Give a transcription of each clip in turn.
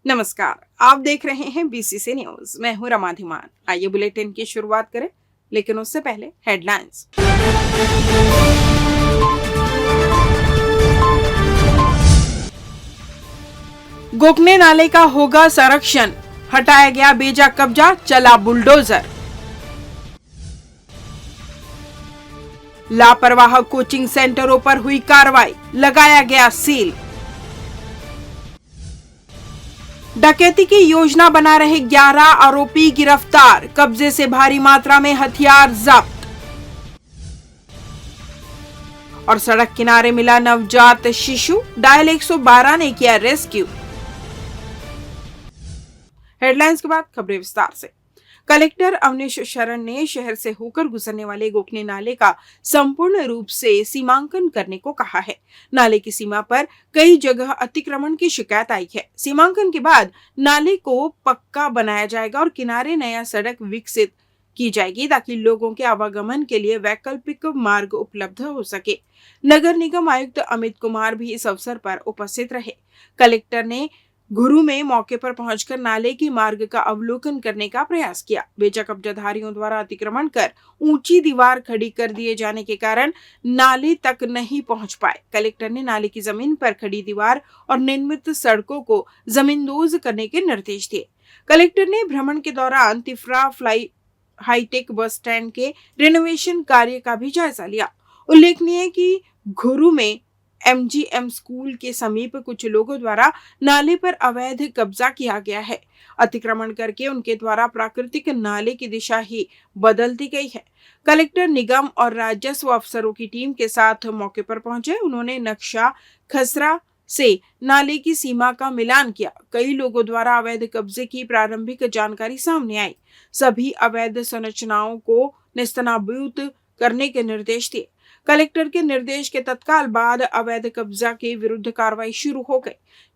नमस्कार, आप देख रहे हैं बीसीसी न्यूज। मैं हूं रमा धीमान। आइए बुलेटिन की शुरुआत करें, लेकिन उससे पहले हेडलाइंस। गोकने नाले का होगा संरक्षण, हटाया गया बेजा कब्जा, चला बुलडोजर। लापरवाह कोचिंग सेंटरों पर हुई कार्रवाई, लगाया गया सील। डकैती की योजना बना रहे 11 आरोपी गिरफ्तार, कब्जे से भारी मात्रा में हथियार जब्त। और सड़क किनारे मिला नवजात शिशु, डायल 112 ने किया रेस्क्यू। हेडलाइंस के बाद खबरें विस्तार से। कलेक्टर अवनीश शरण ने शहर से होकर गुजरने वाले गोकने नाले का संपूर्ण रूप से सीमांकन करने को कहा है। नाले की सीमा पर कई जगह अतिक्रमण की शिकायत आई है। सीमांकन के बाद नाले को पक्का बनाया जाएगा और किनारे नया सड़क विकसित की जाएगी ताकि लोगों के आवागमन के लिए वैकल्पिक मार्ग उपलब्ध हो सके। नगर निगम आयुक्त अमित कुमार भी इस अवसर पर उपस्थित रहे। कलेक्टर ने घुरू में मौके पर पहुंचकर नाले की मार्ग का अवलोकन करने का प्रयास किया। बेचा कब्जाधारियों द्वारा अतिक्रमण कर ऊंची दीवार खड़ी कर दिए जाने के कारण नाले तक नहीं पहुंच पाए। कलेक्टर ने नाले की जमीन पर खड़ी दीवार और निर्मित सड़कों को जमींदोज करने के निर्देश दिए। कलेक्टर ने भ्रमण के दौरान Tifra fly hitech bus stand के रिनोवेशन कार्य का भी जायजा लिया। उल्लेखनीय है कि घुरू में एमजीएम स्कूल के समीप कुछ लोगों द्वारा नाले पर अवैध कब्जा किया गया है। अतिक्रमण करके उनके द्वारा प्राकृतिक नाले की दिशा ही बदल दी गई है। कलेक्टर निगम और राजस्व अफसरों की टीम के साथ मौके पर पहुंचे। उन्होंने नक्शा खसरा से नाले की सीमा का मिलान किया। कई लोगों द्वारा अवैध कब्जे की प्रारंभिक जानकारी सामने आई। सभी अवैध संरचनाओं को नेस्तनाबूद करने के निर्देश दिए। कलेक्टर के निर्देश के तत्काल बाद अवैध कब्जा के विरुद्ध कार्रवाई शुरू हो गई।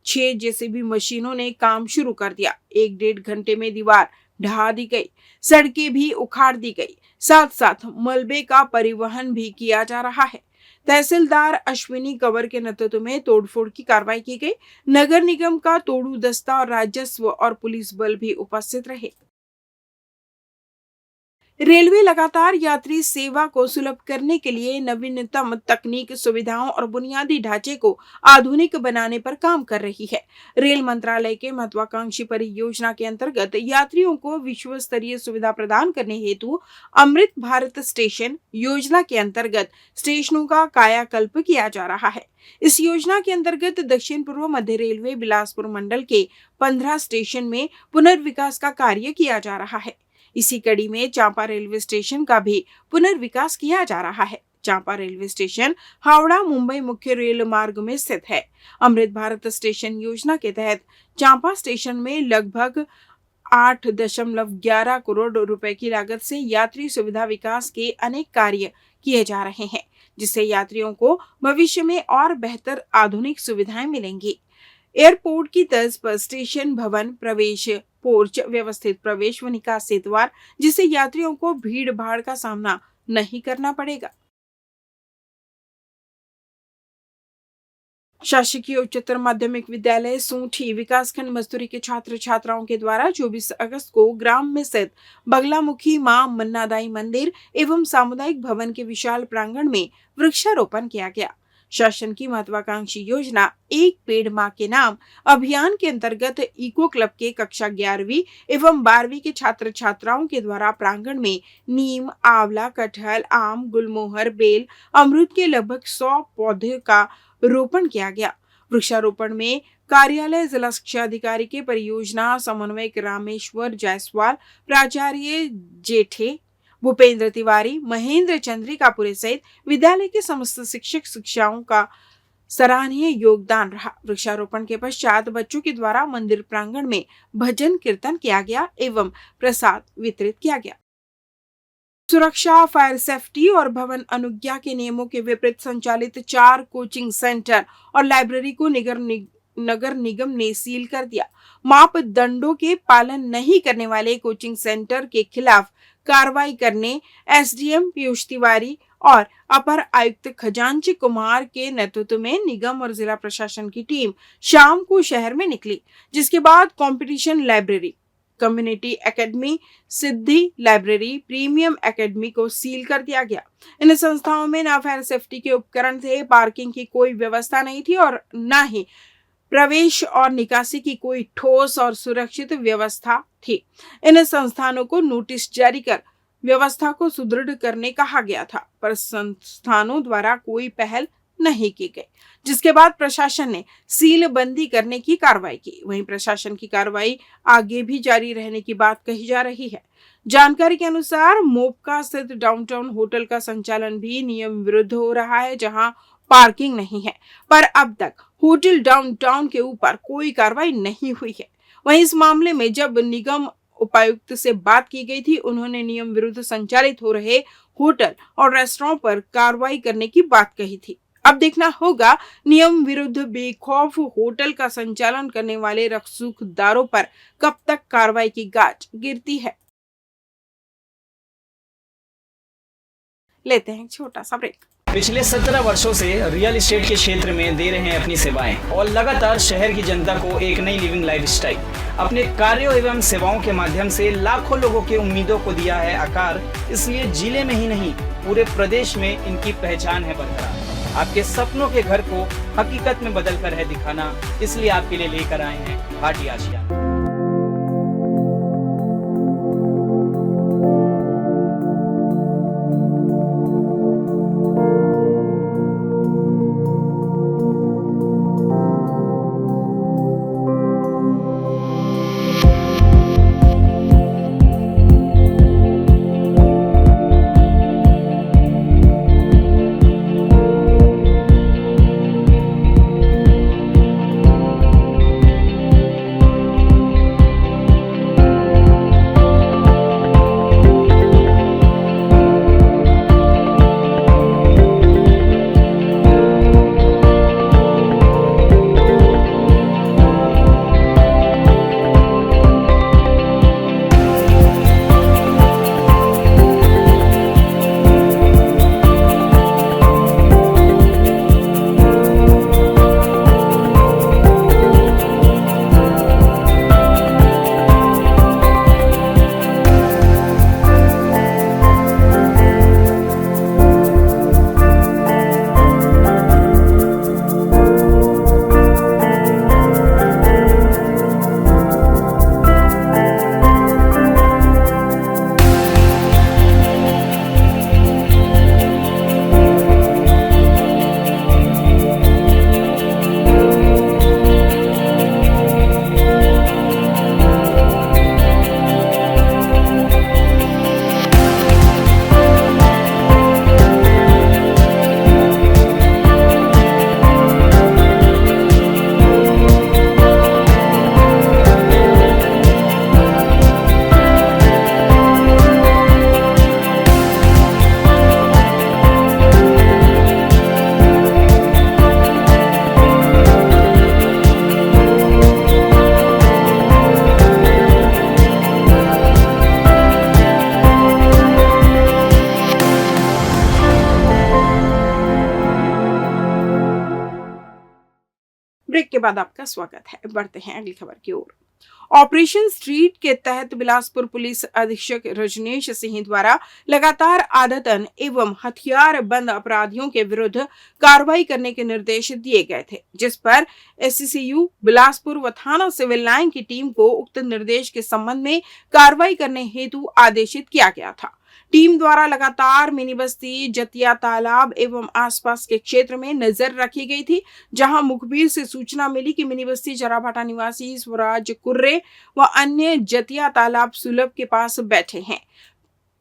6 जेसीबी मशीनों ने काम शुरू कर दिया। 1-1.5 घंटे में दीवार ढहा दी गई, सड़कें भी उखाड़ दी गई, साथ साथ मलबे का परिवहन भी किया जा रहा है। तहसीलदार अश्विनी कंवर के नेतृत्व में तोड़फोड़ की कार्रवाई की गई। नगर निगम का तोड़ू दस्ता और राजस्व और पुलिस बल भी उपस्थित रहे। रेलवे लगातार यात्री सेवा को सुलभ करने के लिए नवीनतम तकनीक, सुविधाओं और बुनियादी ढांचे को आधुनिक बनाने पर काम कर रही है। रेल मंत्रालय के महत्वाकांक्षी परियोजना के अंतर्गत यात्रियों को विश्व स्तरीय सुविधा प्रदान करने हेतु अमृत भारत स्टेशन योजना के अंतर्गत स्टेशनों का कायाकल्प किया जा रहा है। इस योजना के अंतर्गत दक्षिण पूर्व मध्य रेलवे बिलासपुर मंडल के 15 स्टेशन में पुनर्विकास का कार्य किया जा रहा है। इसी कड़ी में चांपा रेलवे स्टेशन का भी पुनर्विकास किया जा रहा है। चांपा रेलवे स्टेशन हावड़ा मुंबई मुख्य रेल मार्ग में स्थित है। अमृत भारत स्टेशन योजना के तहत चांपा स्टेशन में लगभग 8.11 करोड़ रुपए की लागत से यात्री सुविधा विकास के अनेक कार्य किए जा रहे हैं, जिससे यात्रियों को भविष्य में और बेहतर आधुनिक सुविधाएं मिलेंगी। एयरपोर्ट की तर्ज पर स्टेशन भवन, प्रवेश पोर्च, व्यवस्थित प्रवेश व निकासी द्वार, जिससे यात्रियों को भीड़ भाड़ का सामना नहीं करना पड़ेगा। शासकीय उच्चतर माध्यमिक विद्यालय सूंठी विकासखंड मस्तूरी के छात्र छात्राओं के द्वारा 24 अगस्त को ग्राम में स्थित बगलामुखी मां मन्नादाई मंदिर एवं सामुदायिक भवन के विशाल प्रांगण में वृक्षारोपण किया गया। शासन की महत्वाकांक्षी योजना एक पेड़ मां के नाम अभियान के अंतर्गत इको क्लब के कक्षा 11वीं एवं 12वीं के छात्र छात्राओं के द्वारा प्रांगण में नीम, आंवला, कटहल, आम, गुलमोहर, बेल, अमरूद के लगभग 100 पौधे का रोपण किया गया। वृक्षारोपण में कार्यालय जिला शिक्षा अधिकारी के परियोजना समन्वयक रामेश्वर जायसवाल, प्राचार्य जेठे, भूपेंद्र तिवारी, महेंद्र चंद्रिकापुरे सहित विद्यालय के समस्त शिक्षक शिक्षाओं का सराहनीय योगदान रहा। वृक्षारोपण के पश्चात बच्चों के द्वारा मंदिर प्रांगण में भजन कीर्तन किया गया एवं प्रसाद वितरित किया गया। सुरक्षा, फायर सेफ्टी और भवन अनुज्ञा के नियमों के विपरीत संचालित 4 कोचिंग सेंटर और लाइब्रेरी को नगर निगम ने सील कर दिया। मापदंडों के पालन नहीं करने वाले कोचिंग सेंटर के खिलाफ कार्रवाई करने एसडीएम पीयूष तिवारी और अपर आयुक्त खजांची कुमार के नेतृत्व में निगम और जिला प्रशासन की टीम शाम को शहर में निकली, जिसके बाद कंपटीशन लाइब्रेरी, कम्युनिटी एकेडमी, सिद्धि लाइब्रेरी, प्रीमियम एकेडमी को सील कर दिया गया। इन संस्थाओं में न फायर सेफ्टी के उपकरण थे, पार्किंग की कोई व्यवस्था नहीं थी और न ही प्रवेश और निकासी की कोई ठोस और सुरक्षित व्यवस्था थी। इन संस्थानों को नोटिस जारी कर व्यवस्था को सुदृढ़ करने कहा गया था, पर संस्थानों द्वारा कोई पहल नहीं की गई, जिसके बाद प्रशासन ने सील बंदी करने की कार्रवाई की। वहीं प्रशासन की कार्रवाई आगे भी जारी रहने की बात कही जा रही है। जानकारी के अनुसार मोपका स्थित डाउनटाउन होटल का संचालन भी नियम विरुद्ध हो रहा है, जहां पार्किंग नहीं है, पर अब तक होटल डाउनटाउन के ऊपर कोई कार्रवाई नहीं हुई है। वहीं इस मामले में जब निगम उपायुक्त से बात की गई थी, उन्होंने नियम विरुद्ध संचालित हो रहे होटल और रेस्टोरेंट पर कार्रवाई करने की बात कही थी। अब देखना होगा नियम विरुद्ध बेखौफ होटल का संचालन करने वाले रसूखदारों पर कब तक कार्रवाई की गाज गिरती है। लेते हैं एक छोटा सा ब्रेक। पिछले 17 वर्षों से रियल एस्टेट के क्षेत्र में दे रहे हैं अपनी सेवाएं और लगातार शहर की जनता को एक नई लिविंग लाइफस्टाइल। अपने कार्यों एवं सेवाओं के माध्यम से लाखों लोगों की उम्मीदों को दिया है आकार। इसलिए जिले में ही नहीं, पूरे प्रदेश में इनकी पहचान है बरकरार। आपके सपनों के घर को हकीकत में बदल कर है दिखाना, इसलिए आपके लिए लेकर आए हैं भाटी आशियाना। ब्रेक के बाद आपका स्वागत है। बढ़ते हैं अगली खबर की ओर। ऑपरेशन स्ट्रीट के तहत बिलासपुर पुलिस अधीक्षक रजनीश सिंह द्वारा लगातार आदतन एवं हथियार बंद अपराधियों के विरुद्ध कार्रवाई करने के निर्देश दिए गए थे, जिस पर एससीसीयू बिलासपुर व थाना सिविल लाइन की टीम को उक्त निर्देश के संबंध में कार्रवाई करने हेतु आदेशित किया गया था। टीम द्वारा लगातार मिनी बस्ती, जतिया तालाब एवं आसपास के क्षेत्र में नजर रखी गई थी, जहां मुखबिर से सूचना मिली कि मिनी बस्ती जराभाटा निवासी स्वराज कुर्रे व अन्य जतिया तालाब सुलभ के पास बैठे हैं,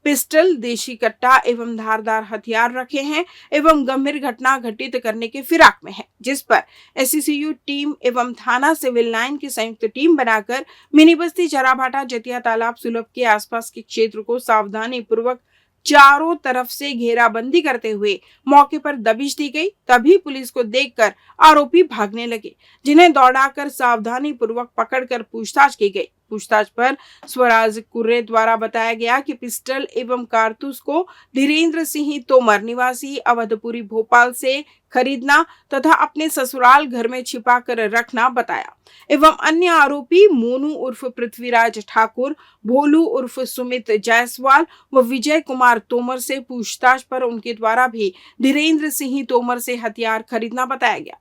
पिस्टल, देशी कट्टा एवं धारदार हथियार रखे हैं एवं गंभीर घटना घटित करने के फिराक में है, जिस पर एससीसीयू टीम एवं थाना सिविल लाइन की संयुक्त टीम बनाकर मिनी बस्ती जराभाटा जतिया तालाब सुलभ के आसपास के क्षेत्र को सावधानी पूर्वक चारों तरफ से घेराबंदी करते हुए मौके पर दबिश दी गई। तभी पुलिस को देखकर आरोपी भागने लगे, जिन्हें दौड़ाकर सावधानी पूर्वक पकड़कर पूछताछ की गई। पूछताछ पर स्वराज कुर्रे द्वारा बताया गया कि पिस्टल एवं कारतूस को धीरेन्द्र सिंह तोमर निवासी अवधपुरी भोपाल से खरीदना तथा अपने ससुराल घर में छिपा कर रखना बताया एवं अन्य आरोपी मोनू उर्फ पृथ्वीराज ठाकुर, भोलू उर्फ सुमित जायसवाल व विजय कुमार तोमर से पूछताछ पर उनके द्वारा भी धीरेन्द्र सिंह तोमर से हथियार खरीदना बताया गया।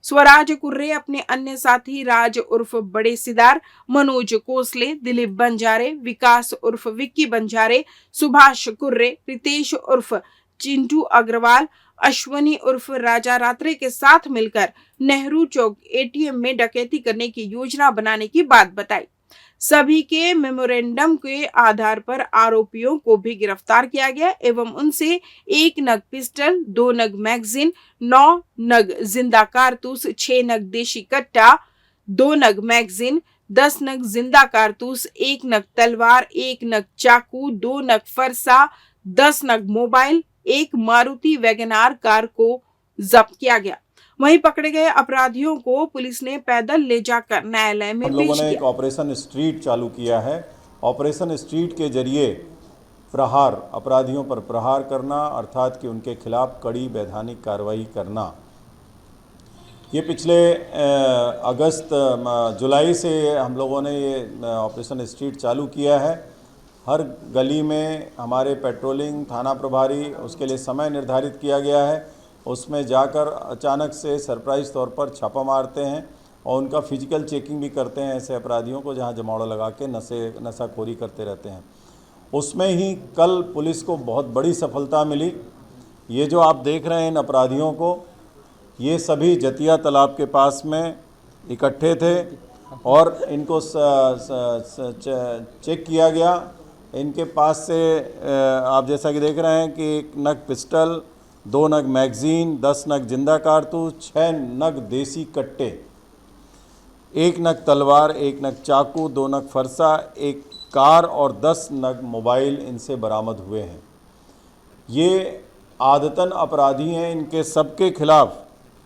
स्वराज कुर्रे अपने अन्य साथी राज उर्फ बड़े सिदार, मनोज कोसले, दिलीप बंजारे, विकास उर्फ विक्की बंजारे, सुभाष कुर्रे, रितेश उर्फ चिंटू अग्रवाल, अश्वनी उर्फ राजा रात्रे के साथ मिलकर नेहरू चौक एटीएम में डकैती करने की योजना बनाने की बात बताई। सभी के मेमोरेंडम के आधार पर आरोपियों को भी गिरफ्तार किया गया एवं उनसे 1 नग पिस्टल, 2 नग मैगजीन, 9 नग जिंदा कारतूस, 6 नग देशी कट्टा, 2 नग मैगजीन, 10 नग जिंदा कारतूस, 1 नग तलवार, 1 नग चाकू, 2 नग फरसा, 10 नग मोबाइल, 1 मारुति वैगनार कार को जब्त किया गया। वहीं पकड़े गए अपराधियों को पुलिस ने पैदल ले जाकर न्यायालय में पेश किया। हम लोगों ने एक ऑपरेशन स्ट्रीट चालू किया है। ऑपरेशन स्ट्रीट के जरिए प्रहार, अपराधियों पर प्रहार करना, अर्थात कि उनके खिलाफ कड़ी वैधानिक कार्रवाई करना। ये पिछले जुलाई से हम लोगों ने ये ऑपरेशन स्ट्रीट चालू किया है। हर गली में हमारे पेट्रोलिंग थाना प्रभारी, उसके लिए समय निर्धारित किया गया है। उसमें जाकर अचानक से सरप्राइज़ तौर पर छापा मारते हैं और उनका फिजिकल चेकिंग भी करते हैं ऐसे अपराधियों को जहां जमावड़ा लगा के नशाखोरी करते रहते हैं। उसमें ही कल पुलिस को बहुत बड़ी सफलता मिली। ये जो आप देख रहे हैं इन अपराधियों को, ये सभी जतिया तालाब के पास में इकट्ठे थे और इनको चेक किया गया। इनके पास से आप जैसा कि देख रहे हैं कि 1 नग पिस्टल, 2 नग मैगजीन, 10 नग जिंदा कारतूस, 6 नग देसी कट्टे, 1 नग तलवार, 1 नग चाकू, 2 नग फरसा, 1 कार और 10 नग मोबाइल इनसे बरामद हुए हैं। ये आदतन अपराधी हैं। इनके सबके खिलाफ,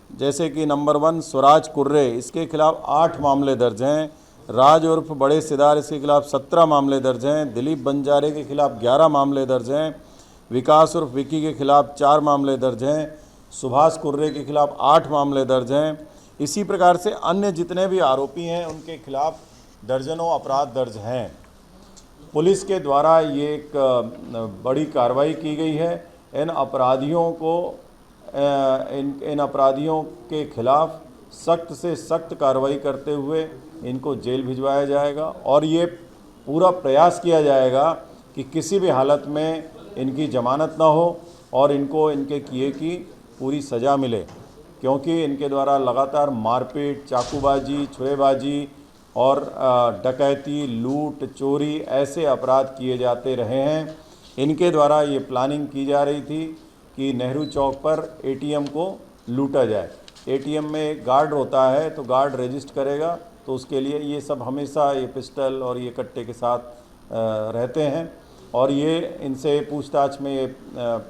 जैसे कि नंबर 1 स्वराज कुर्रे, इसके खिलाफ 8 मामले दर्ज हैं। राज उर्फ बड़े सिदार, इसके खिलाफ 17 मामले दर्ज हैं। दिलीप बंजारे के खिलाफ 11 मामले दर्ज हैं। विकास उर्फ विक्की के खिलाफ 4 मामले दर्ज हैं। सुभाष कुर्रे के खिलाफ 8 मामले दर्ज हैं। इसी प्रकार से अन्य जितने भी आरोपी हैं उनके खिलाफ दर्जनों अपराध दर्ज हैं। पुलिस के द्वारा ये एक बड़ी कार्रवाई की गई है। इन अपराधियों के खिलाफ सख्त से सख्त कार्रवाई करते हुए इनको जेल भिजवाया जाएगा और ये पूरा प्रयास किया जाएगा कि किसी भी हालत में इनकी जमानत ना हो और इनको इनके किए की पूरी सज़ा मिले, क्योंकि इनके द्वारा लगातार मारपीट, चाकूबाजी, छुरेबाजी और डकैती, लूट, चोरी ऐसे अपराध किए जाते रहे हैं। इनके द्वारा ये प्लानिंग की जा रही थी कि नेहरू चौक पर एटीएम को लूटा जाए। एटीएम में एक गार्ड होता है तो गार्ड रजिस्ट करेगा, तो उसके लिए ये सब हमेशा ये पिस्टल और ये कट्टे के साथ रहते हैं। और ये इनसे पूछताछ में ये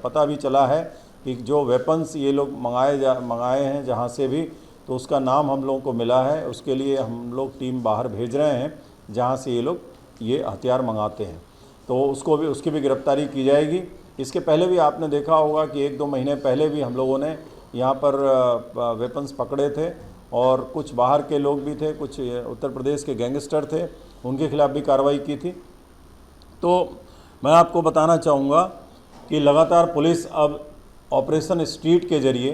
पता भी चला है कि जो वेपन्स ये लोग मंगाए हैं जहाँ से भी, तो उसका नाम हम लोगों को मिला है। उसके लिए हम लोग टीम बाहर भेज रहे हैं जहाँ से ये लोग ये हथियार मंगाते हैं, तो उसकी भी गिरफ्तारी की जाएगी। इसके पहले भी आपने देखा होगा कि 1-2 महीने पहले भी हम लोगों ने यहाँ पर वेपन्स पकड़े थे और कुछ बाहर के लोग भी थे, कुछ उत्तर प्रदेश के गैंगस्टर थे, उनके खिलाफ भी कार्रवाई की थी। तो मैं आपको बताना चाहूँगा कि लगातार पुलिस अब ऑपरेशन स्ट्रीट के जरिए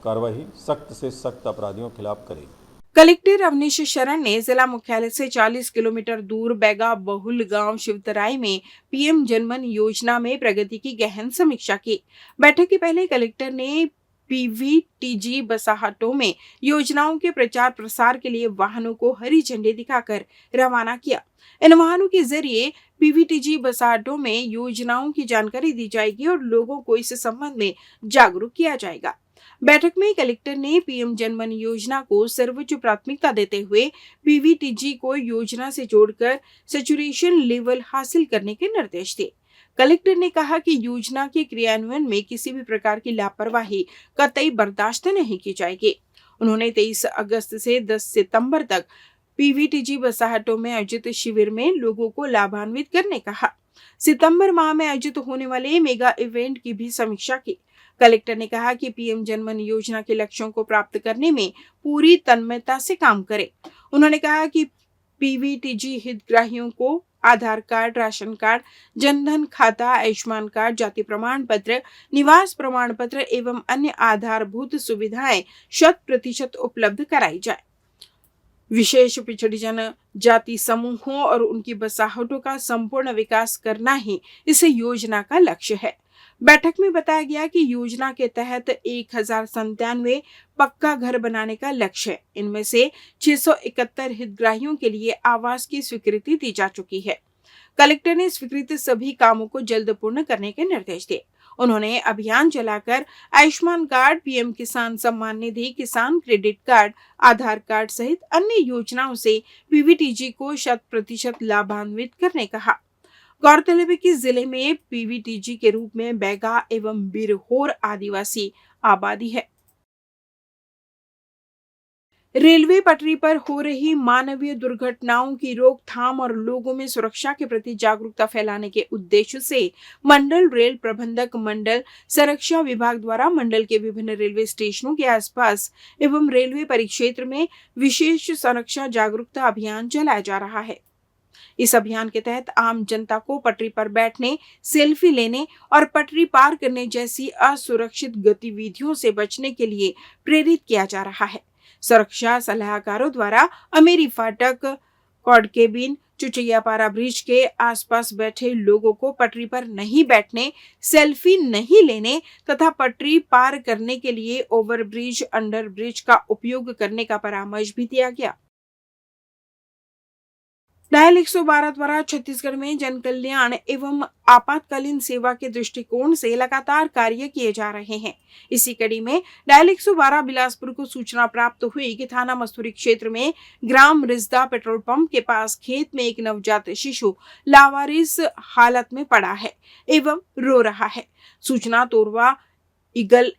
कार्रवाई सख्त से सख्त अपराधियों के खिलाफ करेगी। कलेक्टर अवनीश शरण ने जिला मुख्यालय से 40 किलोमीटर दूर बैगा बहुल गांव शिवतराई में पीएम जनमन योजना में प्रगति की गहन समीक्षा की। बैठक के पहले कलेक्टर ने पीवीटीजी बसाहटों में योजनाओं के प्रचार प्रसार के लिए वाहनों को हरी झंडी दिखाकर रवाना किया। इन वाहनों के जरिए पीवीटीजी बसाहटों में योजनाओं की जानकारी दी जाएगी और लोगों को इस संबंध में जागरूक किया जाएगा। बैठक में कलेक्टर ने पीएम जनमन योजना को सर्वोच्च प्राथमिकता देते हुए पीवीटीजी को योजना से जोड़कर सैचुरेशन लेवल हासिल करने के निर्देश दिए। कलेक्टर ने कहा कि योजना के क्रियान्वयन में किसी भी प्रकार की लापरवाही कतई बर्दाश्त नहीं की जाएगी। उन्होंने 23 अगस्त से 10 सितंबर तक पीवीटीजी बसाहटों में आयोजित शिविर में लोगों को लाभान्वित करने कहा। सितंबर माह में आयोजित होने वाले मेगा इवेंट की भी समीक्षा की। कलेक्टर ने कहा कि पीएम जनमन योजना के लक्ष्यों को प्राप्त करने में पूरी तन्मयता से काम करें। उन्होंने कहा कि पीवीटीजी हितग्राहियों को आधार कार्ड, राशन कार्ड, जनधन खाता, आयुष्मान कार्ड, जाति प्रमाण पत्र, निवास प्रमाण पत्र एवं अन्य आधारभूत सुविधाएं 100% उपलब्ध कराई जाए। विशेष पिछड़ी जनजाति समूहों और उनकी बसाहटों का संपूर्ण विकास करना ही इस योजना का लक्ष्य है। बैठक में बताया गया कि योजना के तहत 1097 पक्का घर बनाने का लक्ष्य है। इनमें से 671 हितग्राहियों के लिए आवास की स्वीकृति दी जा चुकी है। कलेक्टर ने स्वीकृत सभी कामों को जल्द पूर्ण करने के निर्देश दिए। उन्होंने अभियान चलाकर आयुष्मान कार्ड, पीएम किसान सम्मान निधि, किसान क्रेडिट कार्ड, आधार कार्ड सहित अन्य योजनाओं से पीवीटीजी को 100% लाभान्वित करने कहा। गौरतलब है कि जिले में पीवीटीजी के रूप में बैगा एवं बिरहोर आदिवासी आबादी है। रेलवे पटरी पर हो रही मानवीय दुर्घटनाओं की रोकथाम और लोगों में सुरक्षा के प्रति जागरूकता फैलाने के उद्देश्य से मंडल रेल प्रबंधक मंडल संरक्षा विभाग द्वारा मंडल के विभिन्न रेलवे स्टेशनों के आसपास एवं रेलवे परिक्षेत्र में विशेष संरक्षा जागरूकता अभियान चलाया जा रहा है। इस अभियान के तहत आम जनता को पटरी पर बैठने, सेल्फी लेने और पटरी पार करने जैसी असुरक्षित गतिविधियों से बचने के लिए प्रेरित किया जा रहा है। सुरक्षा सलाहकारों द्वारा अमेरी फाटक, कॉड केबिन, चुचैयापारा ब्रिज के आसपास बैठे लोगों को पटरी पर नहीं बैठने, सेल्फी नहीं लेने तथा पटरी पार करने के लिए ओवरब्रिज, अंडर ब्रिज का उपयोग करने का परामर्श भी दिया गया। डायल 112 द्वारा छत्तीसगढ़ में जन कल्याण एवं आपातकालीन सेवा के दृष्टिकोण से लगातार कार्य किए जा रहे हैं। इसी कड़ी में डायल 112 बिलासपुर को सूचना प्राप्त हुई कि थाना मस्तूरी क्षेत्र में ग्राम रिजदा पेट्रोल पंप के पास खेत में एक नवजात शिशु लावारिस हालत में पड़ा है एवं रो रहा है। सूचना तोरवा ईगल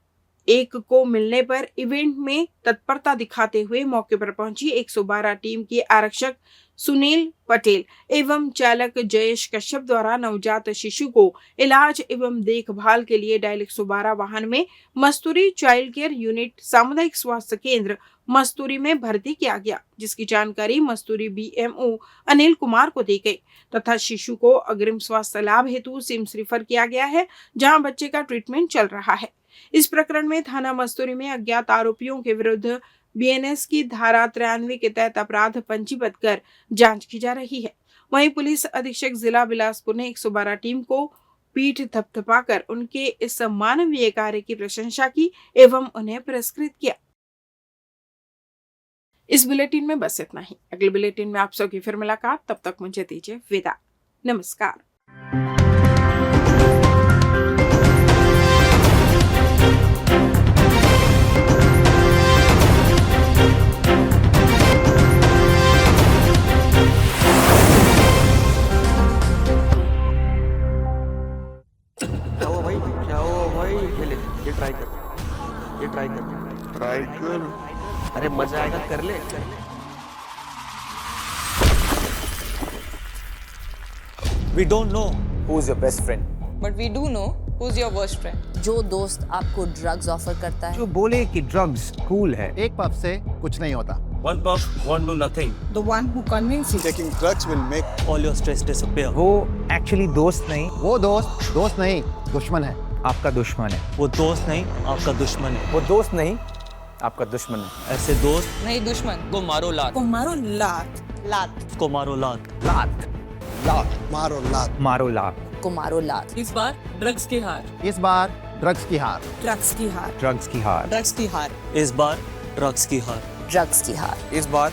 1 को मिलने पर इवेंट में तत्परता दिखाते हुए मौके पर पहुंची 112 टीम के आरक्षक सुनील पटेल एवं चालक जयेश कश्यप द्वारा नवजात शिशु को इलाज एवं देखभाल के लिए डायल 112 वाहन में मस्तूरी चाइल्ड केयर यूनिट सामुदायिक स्वास्थ्य केंद्र मस्तूरी में भर्ती किया गया, जिसकी जानकारी मस्तूरी बीएमओ अनिल कुमार को दी गई तथा शिशु को अग्रिम स्वास्थ्य लाभ हेतु सिम्स रेफर किया गया है, जहां बच्चे का ट्रीटमेंट चल रहा है। इस प्रकरण में थाना मस्तूरी में अज्ञात आरोपियों के विरुद्ध बीएनएस की धारा 93 के तहत अपराध पंजीबद्ध कर जांच की जा रही है। वहीं पुलिस अधीक्षक जिला बिलासपुर ने 112 टीम को पीठ थपथपाकर उनके इस मानवीय कार्य की प्रशंसा की एवं उन्हें पुरस्कृत किया। इस बुलेटिन में बस इतना ही। अगले बुलेटिन में आप सबकी फिर मुलाकात, तब तक मुझे दीजिए विदा। नमस्कार। ट्राई कर। अरे मजा आएगा, कर ले। We don't know who's your best friend. But we do know who's your worst friend. जो दोस्त आपको ड्रग्स ऑफर करता है, जो बोले कि ड्रग्स कूल है। एक पफ से कुछ नहीं होता। One puff won't do nothing. The one who convinces you. Taking drugs will make All your stress disappear. वो एक्चुअली दोस्त नहीं, वो दोस्त नहीं, दुश्मन है। आपका दुश्मन है। वो दोस्त नहीं, आपका दुश्मन है। वो दोस्त नहीं, आपका दुश्मन है। ऐसे दोस्त नहीं दुश्मन को मारो लात। को मारो लात। लात को मारो लात। लात। लात मारो लात। मारो लात। को मारो लात। इस बार ड्रग्स की हार। इस बार ड्रग्स की हार। ड्रग्स की हार। ड्रग्स की हार। ड्रग्स की हार। इस बार ड्रग्स की हार। ड्रग्स की हार। इस बार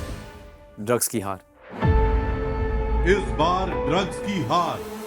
ड्रग्स की हार। इस बार ड्रग्स की हार।